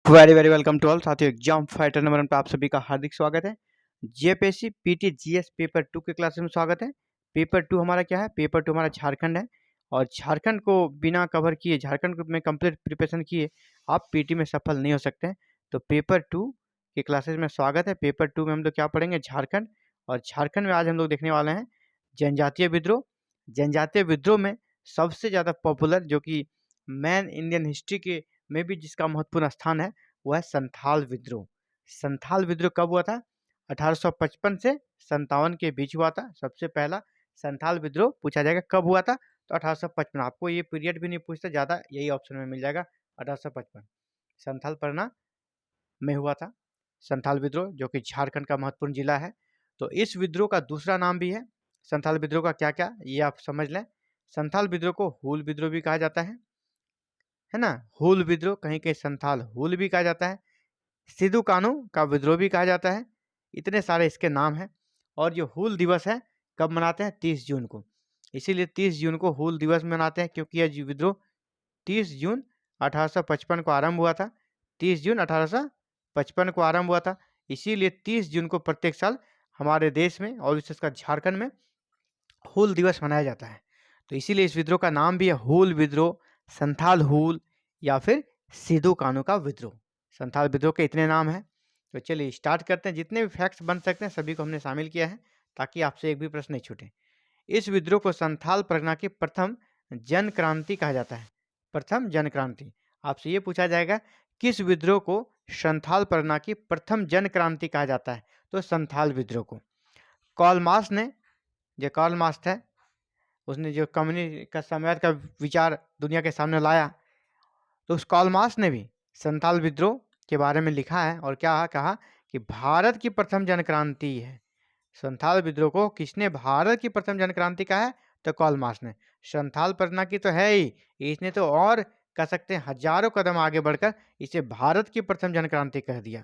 Very very welcome to all साथियों। Exam fighter number 1 पे आप सभी का हार्दिक स्वागत है। जेपीएससी पीटी जीएस पेपर 2 के क्लासेस में स्वागत है। पेपर 2 हमारा क्या है? पेपर 2 हमारा झारखंड है और झारखंड को बिना कवर किए, झारखंड में कंप्लीट प्रिपरेशन किए आप पीटी में सफल नहीं हो सकते हैं। तो पेपर 2 के क्लासेस में स्वागत है। पेपर 2 में हम लोग क्या पढ़ेंगे? झारखंड। और झारखंड में आज हम लोग देखने वाले हैं जनजातीय विद्रोह। जनजातीय विद्रोह में सबसे ज़्यादा पॉपुलर, जो कि मैन इंडियन हिस्ट्री के में भी जिसका महत्वपूर्ण स्थान है, वो है संथाल विद्रोह। संथाल विद्रोह कब हुआ था? 1855 से 57 के बीच हुआ था। सबसे पहला संथाल विद्रोह पूछा जाएगा कब हुआ था, तो 1855। आपको ये पीरियड भी नहीं पूछता, ज़्यादा यही ऑप्शन में मिल जाएगा 1855। संथाल परगना में हुआ था संथाल विद्रोह, जो कि झारखंड का महत्वपूर्ण जिला है। तो इस विद्रोह का दूसरा नाम भी है। संथाल विद्रोह का क्या क्या, ये आप समझ लें। संथाल विद्रोह को हूल विद्रोह भी कहा जाता है ना। हूल विद्रोह, कहीं कहीं संथाल हूल भी कहा जाता है। सिद्धू कान्हू का विद्रोह भी कहा जाता है। इतने सारे इसके नाम हैं। और जो हूल दिवस है कब मनाते हैं? 30 जून को। इसीलिए 30 जून को हूल दिवस मनाते हैं, क्योंकि यह विद्रोह 30 जून 1855 को आरंभ हुआ था। 30 जून 1855 को आरंभ हुआ था। इसीलिए 30 जून को प्रत्येक साल हमारे देश में और विशेषकर झारखंड में हूल दिवस मनाया जाता है। तो इसीलिए इस विद्रोह का नाम भी है हूल विद्रोह, संथाल हूल या फिर सिद्धू कान्हू का विद्रोह। संथाल विद्रोह के इतने नाम हैं। तो चलिए स्टार्ट करते हैं। जितने भी फैक्ट्स बन सकते हैं सभी को हमने शामिल किया है, ताकि आपसे एक भी प्रश्न नहीं छूटे। इस विद्रोह को संथाल परगना की प्रथम जन क्रांति कहा जाता है। प्रथम जन क्रांति। आपसे ये पूछा जाएगा किस विद्रोह को संथाल परगना की प्रथम जन क्रांति कहा जाता है, तो संथाल विद्रोह को। कार्ल मार्क्स ने, जो कार्ल मार्क्स है, उसने जो कम्युनिस्ट का साम्यवाद का विचार दुनिया के सामने लाया, तो उस कार्ल मार्क्स ने भी संथाल विद्रोह के बारे में लिखा है। और क्या कहा कि भारत की प्रथम जन क्रांति है। संथाल विद्रोह को किसने भारत की प्रथम जन क्रांति कहा है? तो कार्ल मार्क्स ने। संथाल परगना की तो है ही, इसने तो और कह सकते हैं हजारों कदम आगे बढ़कर इसे भारत की प्रथम जन क्रांति कह दिया।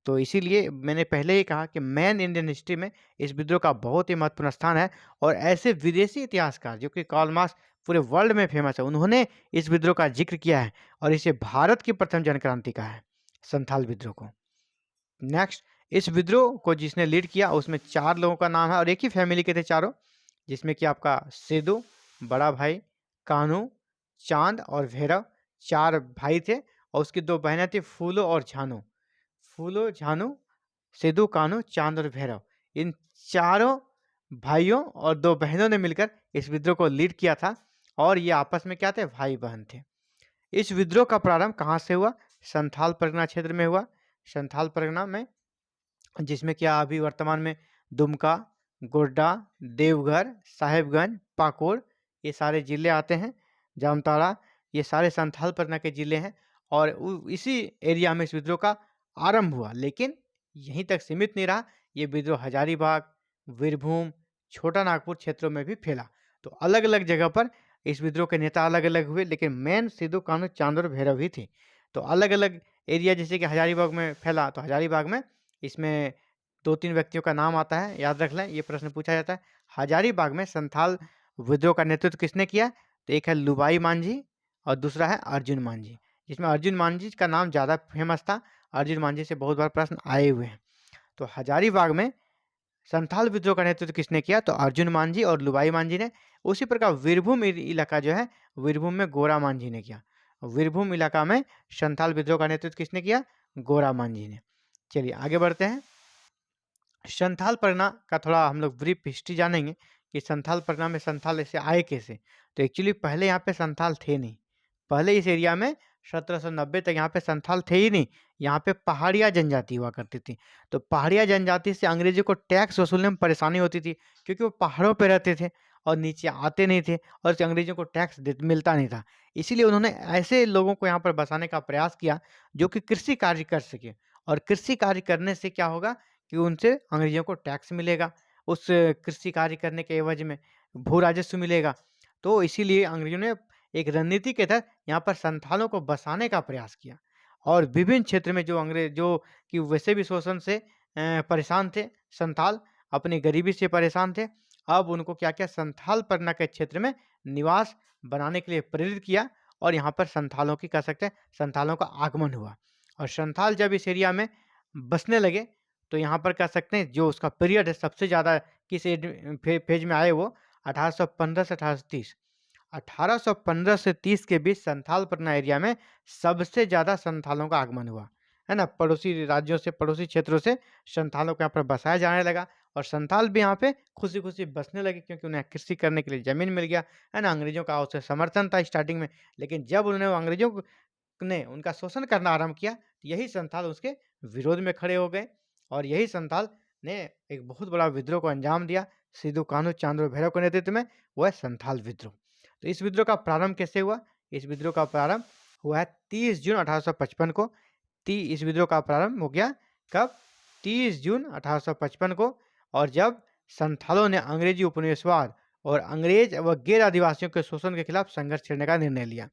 तो इसीलिए मैंने पहले ही कहा कि मैन इंडियन हिस्ट्री में इस विद्रोह का बहुत ही महत्वपूर्ण स्थान है। और ऐसे विदेशी इतिहासकार जो कि कार्ल मार्क्स पूरे वर्ल्ड में फेमस है, उन्होंने इस विद्रोह का जिक्र किया है और इसे भारत की प्रथम जन क्रांति कहा है, संथाल विद्रोह को। नेक्स्ट, इस विद्रोह को जिसने लीड किया उसमें 4 लोगों का नाम है और एक ही फैमिली के थे चारों, जिसमें कि आपका सिद्धू, बड़ा भाई, कान्हू, चांद और भैरव, 4 भाई थे। और उसकी 2 बहनें थी, फूलो और झानू। फूलो, झानू, सिद्धू, कान्हू, चांद और भैरव, इन चारों भाइयों और 2 बहनों ने मिलकर इस विद्रोह को लीड किया था। और ये आपस में क्या थे? भाई बहन थे। इस विद्रोह का प्रारंभ कहाँ से हुआ? संथाल परगना क्षेत्र में हुआ। संथाल परगना में, जिसमें क्या अभी वर्तमान में दुमका, गोड्डा, देवघर, साहेबगंज, पाकुड़, ये सारे जिले आते हैं। जामताड़ा, ये सारे संथाल परगना के जिले हैं। और इसी एरिया में इस विद्रोह का आरंभ हुआ। लेकिन यहीं तक सीमित नहीं रहा, ये विद्रोह हजारीबाग, वीरभूम, छोटा नागपुर क्षेत्रों में भी फैला। तो अलग अलग जगह पर इस विद्रोह के नेता अलग अलग हुए, लेकिन मेन सिद्धू, कान्हू, चांद और भैरव ही थे। तो अलग अलग एरिया, जैसे कि हजारीबाग में फैला, तो हजारीबाग में इसमें 2-3 व्यक्तियों का नाम आता है, याद रख लें, ये प्रश्न पूछा जाता है। हजारीबाग में संथाल विद्रोह का नेतृत्व किसने किया? तो एक है लुबाई मांझी और दूसरा है अर्जुन मांझी, जिसमें अर्जुन मांझी का नाम ज़्यादा फेमस था। अर्जुन मांझी से बहुत बार प्रश्न आए हुए हैं। तो हजारीबाग में संथाल विद्रोह का नेतृत्व किसने किया? तो अर्जुन मांझी और लुबाई मांझी ने। उसी प्रकार वीरभूम इलाका जो है, वीरभूम में गोरा मांझी ने किया। वीरभूम इलाका में संथाल विद्रोह का नेतृत्व किसने किया? गोरा मांझी ने। चलिए आगे बढ़ते हैं। संथाल परगना का थोड़ा हम लोग ब्रीफ हिस्ट्री जानेंगे कि संथाल परगना में संथाल ऐसे आए कैसे। तो एक्चुअली पहले यहाँ पे संथाल थे नहीं। पहले इस एरिया में 1790 तक यहाँ पे संथाल थे ही नहीं। यहाँ पे पहाड़िया जनजाति हुआ करती थी। तो पहाड़िया जनजाति से अंग्रेजों को टैक्स वसूलने में परेशानी होती थी, क्योंकि वो पहाड़ों पे रहते थे और नीचे आते नहीं थे और अंग्रेजों को टैक्स मिलता नहीं था। इसीलिए उन्होंने ऐसे लोगों को यहाँ पर बसाने का प्रयास किया जो कि कृषि कार्य कर सके। और कृषि कार्य करने से क्या होगा कि उनसे अंग्रेजों को टैक्स मिलेगा, उस कृषि कार्य करने के एवज में भू राजस्व मिलेगा। तो इसीलिए अंग्रेजों ने एक रणनीति के तहत यहाँ पर संथालों को बसाने का प्रयास किया। और विभिन्न क्षेत्र में जो अंग्रेज, जो कि वैसे भी शोषण से परेशान थे, संथाल अपनी गरीबी से परेशान थे, अब उनको क्या किया? संथाल परगना के क्षेत्र में निवास बनाने के लिए प्रेरित किया। और यहाँ पर संथालों की, कह सकते हैं, संथालों का आगमन हुआ। और संथाल जब इस एरिया में बसने लगे तो यहाँ पर कह सकते हैं जो उसका पीरियड है सबसे ज़्यादा किस फेज में आए वो 1815 से 1830। 1815 से 30 के बीच संथाल परगना एरिया में सबसे ज़्यादा संथालों का आगमन हुआ, है ना। पड़ोसी राज्यों से, पड़ोसी क्षेत्रों से संथालों को यहाँ पर बसाया जाने लगा और संथाल भी यहाँ पे खुशी-खुशी बसने लगे क्योंकि उन्हें कृषि करने के लिए ज़मीन मिल गया, है ना। अंग्रेज़ों का उससे समर्थन था स्टार्टिंग में, लेकिन जब उन्होंने अंग्रेज़ों ने उनका शोषण करना आरंभ किया, तो यही संथाल उसके विरोध में खड़े हो गए और यही संथाल ने एक बहुत बड़ा विद्रोह को अंजाम दिया। सिद्धू कान्हू चांद और भैरव के नेतृत्व में, वो है संथाल विद्रोह। तो इस विद्रोह का प्रारंभ कैसे हुआ? इस विद्रोह का प्रारंभ हुआ है 30 जून 1855 को। इस विद्रोह का प्रारंभ हो गया कब? 30 जून 1855 को। और जब संथालों ने अंग्रेजी उपनिवेशवाद और अंग्रेज व गैर आदिवासियों के शोषण के खिलाफ संघर्ष छेड़ने का निर्णय लिया।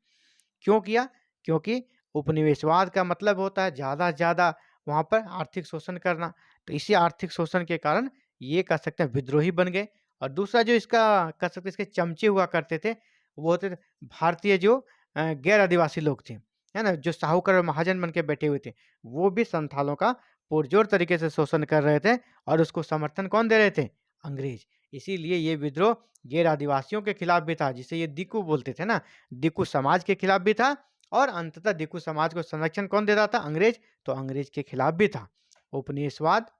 क्यों किया? क्योंकि उपनिवेशवाद का मतलब होता है ज़्यादा से ज़्यादा वहाँ पर आर्थिक शोषण करना। तो इसी आर्थिक शोषण के कारण ये कह सकते हैं विद्रोही बन गए। और दूसरा जो इसका कह सकते हैं इसके चमचे हुआ करते थे, वो होते थे भारतीय जो गैर आदिवासी लोग थे, है ना? जो साहूकार और महाजन बन के बैठे हुए थे, वो भी संथालों का पुरजोर तरीके से शोषण कर रहे थे और उसको समर्थन कौन दे रहे थे? अंग्रेज। इसीलिए ये विद्रोह गैर आदिवासियों के खिलाफ भी था, जिसे ये दिकू बोलते थे ना, दिकू समाज के खिलाफ भी था और अंततः दिकू समाज को संरक्षण कौन दे रहा था? अंग्रेज। तो अंग्रेज के खिलाफ भी था। उपनिवेशवाद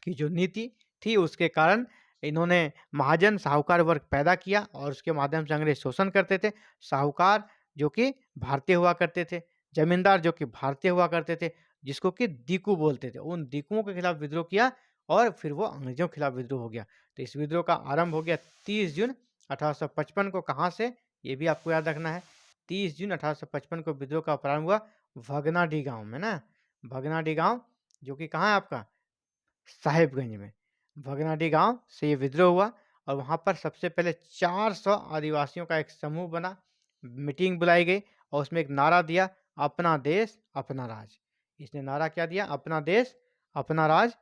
की जो नीति थी उसके कारण इन्होंने महाजन साहूकार वर्ग पैदा किया और उसके माध्यम से अंग्रेज शोषण करते थे। साहूकार जो कि भारतीय हुआ करते थे, जमींदार जो कि भारतीय हुआ करते थे, जिसको कि दीकू बोलते थे। उन दीकुओं के खिलाफ विद्रोह किया और फिर वो अंग्रेजों के खिलाफ विद्रोह हो गया। तो इस विद्रोह का आरंभ हो गया 30 जून 1855 को। कहाँ से? ये भी आपको याद रखना है। 30 जून 1855 को विद्रोह का प्रारंभ हुआ भगनाडी गाँव में ना। भगनाडी गाँव जो कि कहाँ है आपका? साहिबगंज में। भगनाडी गाँव से ये विद्रोह हुआ और वहाँ पर सबसे पहले 400 आदिवासियों का एक समूह बना, मीटिंग बुलाई गई और उसमें एक नारा दिया, अपना देश, अपना राज। इसने नारा क्या दिया? अपना देश, अपना राज,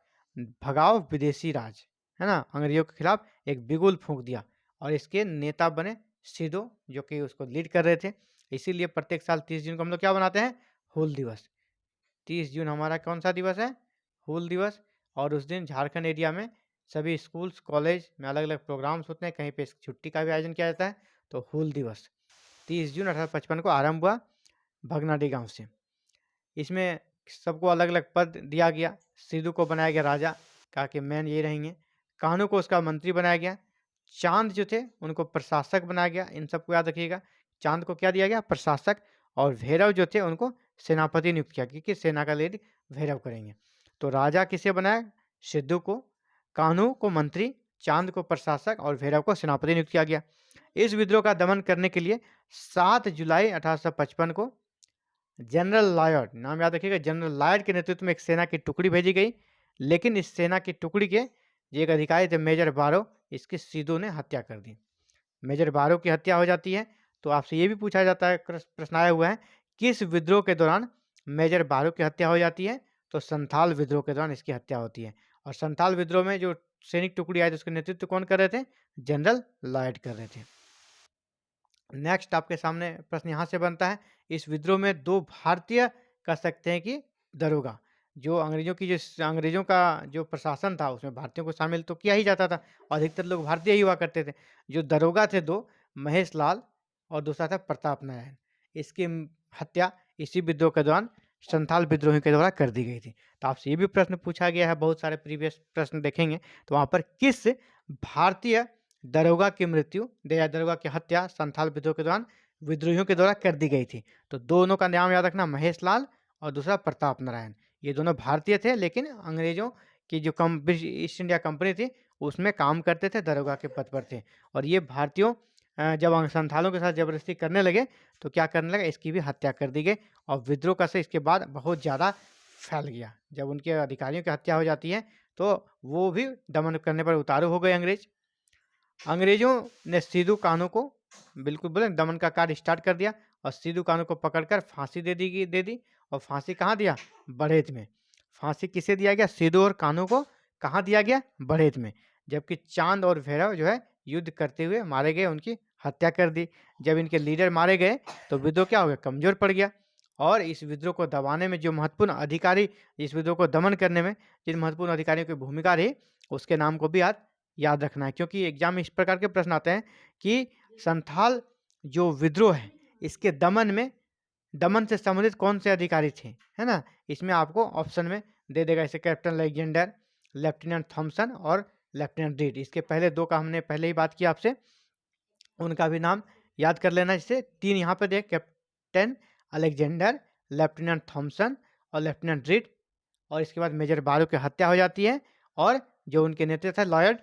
भगाओ विदेशी राज, है ना? अंग्रेजों के खिलाफ एक बिगुल फूँक दिया और इसके नेता बने सिदो, जो कि उसको लीड कर रहे थे। इसीलिए प्रत्येक साल 30 जून को हम लोग क्या मनाते हैं? हूल दिवस। 30 जून हमारा कौन-सा दिवस है? हूल दिवस। और उस दिन झारखंड एरिया में सभी स्कूल्स, कॉलेज में अलग-अलग प्रोग्राम्स होते हैं, कहीं पे छुट्टी का भी आयोजन किया जाता है। तो हूल दिवस 30 जून 1855 को आरंभ हुआ भगनाडी गाँव से। इसमें सबको अलग-अलग पद दिया गया। सिद्धू को बनाया गया राजा, कहा कि मेन ये रहेंगे। कान्हू को उसका मंत्री बनाया गया। चांद जो थे उनको प्रशासक बनाया गया। इन सबको याद रखिएगा। चांद को क्या दिया गया? प्रशासक। और भैरव जो थे उनको सेनापति नियुक्त किया क्योंकि सेना का लीड भैरव करेंगे। तो राजा किसे बनाया? सिद्धू को। कान्हू को मंत्री, चांद को प्रशासक और भैरव को सेनापति नियुक्त किया गया। इस विद्रोह का दमन करने के लिए 7 जुलाई 1855 को जनरल लायड, नाम याद रखिएगा, जनरल लायड के नेतृत्व में एक सेना की टुकड़ी भेजी गई। लेकिन इस सेना की टुकड़ी के जो एक अधिकारी थे मेजर बारो, इसकी सिद्धू ने हत्या कर दी। मेजर बारो की हत्या हो जाती है। तो आपसे ये भी पूछा जाता है, प्रश्न आया हुआ है, किस विद्रोह के दौरान मेजर बारो की हत्या हो जाती है? तो संथाल विद्रोह के दौरान इसकी हत्या होती है। और संथाल विद्रोह में जो सैनिक टुकड़ी आई थी उसका नेतृत्व कौन कर रहे थे? जनरल लायड कर रहे थे। नेक्स्ट आपके सामने प्रश्न यहाँ से बनता है, इस विद्रोह में 2 भारतीय कह सकते हैं कि दरोगा, जो अंग्रेजों का जो प्रशासन था उसमें भारतीयों को शामिल तो किया ही जाता था। अधिकतर लोग भारतीय ही हुआ करते थे। जो दरोगा थे 2, महेश लाल और दूसरा था प्रताप नारायण। इसकी हत्या इसी विद्रोह के दौरान संथाल विद्रोही के द्वारा कर दी गई थी। तो आपसे ये भी प्रश्न पूछा गया है, बहुत सारे प्रीवियस प्रश्न देखेंगे तो वहाँ पर किस भारतीय दरोगा की मृत्यु, दया दरोगा की हत्या संथाल विद्रोह के दौरान विद्रोहियों के द्वारा कर दी गई थी? तो दोनों का नाम याद रखना, महेश लाल और दूसरा प्रताप नारायण। ये दोनों भारतीय थे लेकिन अंग्रेजों की जो ईस्ट इंडिया कंपनी थी उसमें काम करते थे, दरोगा के पद पर थे। और ये भारतीयों जब संथालों के साथ जबरदस्ती करने लगे तो क्या करने लगे, इसकी भी हत्या कर दी गई। और विद्रोह का से इसके बाद बहुत ज़्यादा फैल गया। जब उनके अधिकारियों की हत्या हो जाती है तो वो भी दमन करने पर उतारू हो गए अंग्रेज। अंग्रेजों ने सिद्धू कान्हू को बिल्कुल बोले दमन का कार्य स्टार्ट कर दिया और सिद्धू कान्हू को पकड़कर फांसी दे दी। और फांसी कहाँ दिया? बड़ेत में। फांसी किसे दिया गया? सिद्धू और कान्हू को कहाँ दिया गया? बड़ेत में। जबकि चांद और भैरव जो है युद्ध करते हुए मारे गए, उनकी हत्या कर दी। जब इनके लीडर मारे गए तो विद्रोह क्या हो गया? कमजोर पड़ गया। और इस विद्रोह को दबाने में जो महत्वपूर्ण अधिकारी, इस विद्रोह को दमन करने में जिन महत्वपूर्ण अधिकारियों की भूमिका रही, उसके नाम को भी याद रखना है। क्योंकि एग्जाम में इस प्रकार के प्रश्न आते हैं कि संथाल जो विद्रोह है, इसके दमन से संबंधित कौन से अधिकारी थे, है ना। इसमें आपको ऑप्शन में दे देगा, जैसे कैप्टन अलेक्जेंडर, लेफ्टिनेंट थॉमसन और लेफ्टिनेंट रीड। इसके पहले दो का हमने पहले ही बात की आपसे, उनका भी नाम याद कर लेना। जैसे तीन यहाँ पे देख, कैप्टन अलेक्जेंडर, लेफ्टिनेंट थॉमसन और लेफ्टिनेंट रीड। और इसके बाद मेजर बारो की हत्या हो जाती है, और जो उनके नेता थे लॉयड,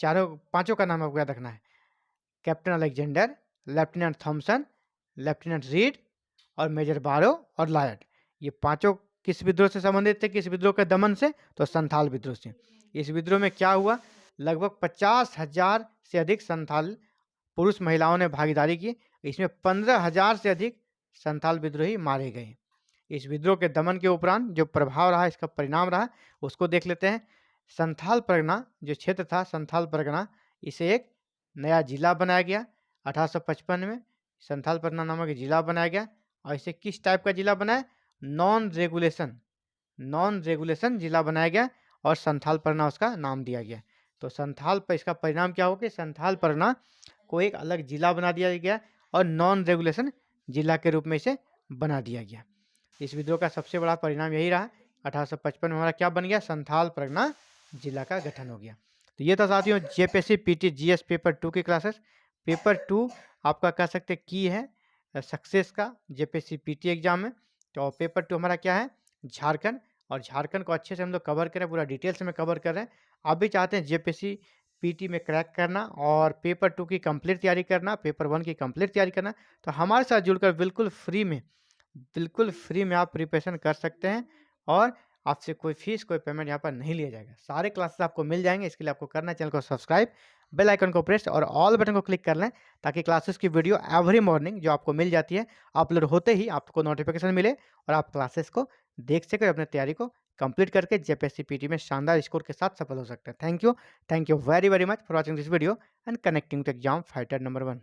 पांचों का नाम आपको याद रखना है, captain Alexander, lieutenant Thomson, lieutenant Reid और मेजर बारो और लॉयड। ये पांचों किस विद्रोह से संबंधित थे, किस विद्रोह के दमन से, तो संथाल विद्रोह से। इस विद्रोह में क्या हुआ, लगभग 50,000 से अधिक संथाल पुरुष महिलाओं ने भागीदारी की। इसमें 15,000 से अधिक संथाल विद्रोही मारे गए। इस विद्रोह के दमन के उपरांत जो प्रभाव रहा, इसका परिणाम रहा, उसको देख लेते हैं। संथाल परगना जो क्षेत्र था, संथाल परगना, इसे एक नया जिला बनाया गया 1855 में। संथाल परगना नामक जिला बनाया गया, और इसे किस टाइप का जिला बनाया, नॉन रेगुलेशन जिला बनाया गया, और संथाल परगना उसका नाम दिया गया। तो संथाल पर इसका परिणाम क्या हो कि संथाल परगना को एक अलग जिला बना दिया गया, और नॉन रेगुलेशन जिला के रूप में इसे बना दिया गया। इस विद्रोह का सबसे बड़ा परिणाम यही रहा। 1855 में हमारा क्या बन गया, संथाल परगना जिला का गठन हो गया। तो ये था साथियों जेपीएससी पीटी जीएस पेपर 2 की क्लासेस। पेपर 2 आपका कह सकते की है सक्सेस का जेपीएससी पीटी एग्जाम में। तो पेपर 2 हमारा क्या है, झारखंड, और झारखंड को अच्छे से हम लोग कवर करें, पूरा डिटेल्स में कवर कर रहे हैं। आप भी चाहते हैं जेपीएससी पीटी में क्रैक करना और पेपर 2 की कंप्लीट तैयारी करना, पेपर 1 की कंप्लीट तैयारी करना, तो हमारे साथ जुड़कर बिल्कुल फ्री में आप प्रिपरेशन कर सकते हैं, और आपसे कोई फीस, कोई पेमेंट यहाँ पर नहीं लिया जाएगा। सारे क्लासेस आपको मिल जाएंगे। इसके लिए आपको करना है चैनल को सब्सक्राइब, बेल आइकन को प्रेस और ऑल बटन को क्लिक कर लें, ताकि क्लासेस की वीडियो एवरी मॉर्निंग जो आपको मिल जाती है, अपलोड होते ही आपको नोटिफिकेशन मिले और आप क्लासेस को देख सकें, अपने तैयारी को कंप्लीट करके जेपीएससी पीटी में शानदार स्कोर के साथ सफल हो सकते हैं। Thank you very very much for watching this video and connecting to exam fighter number 1।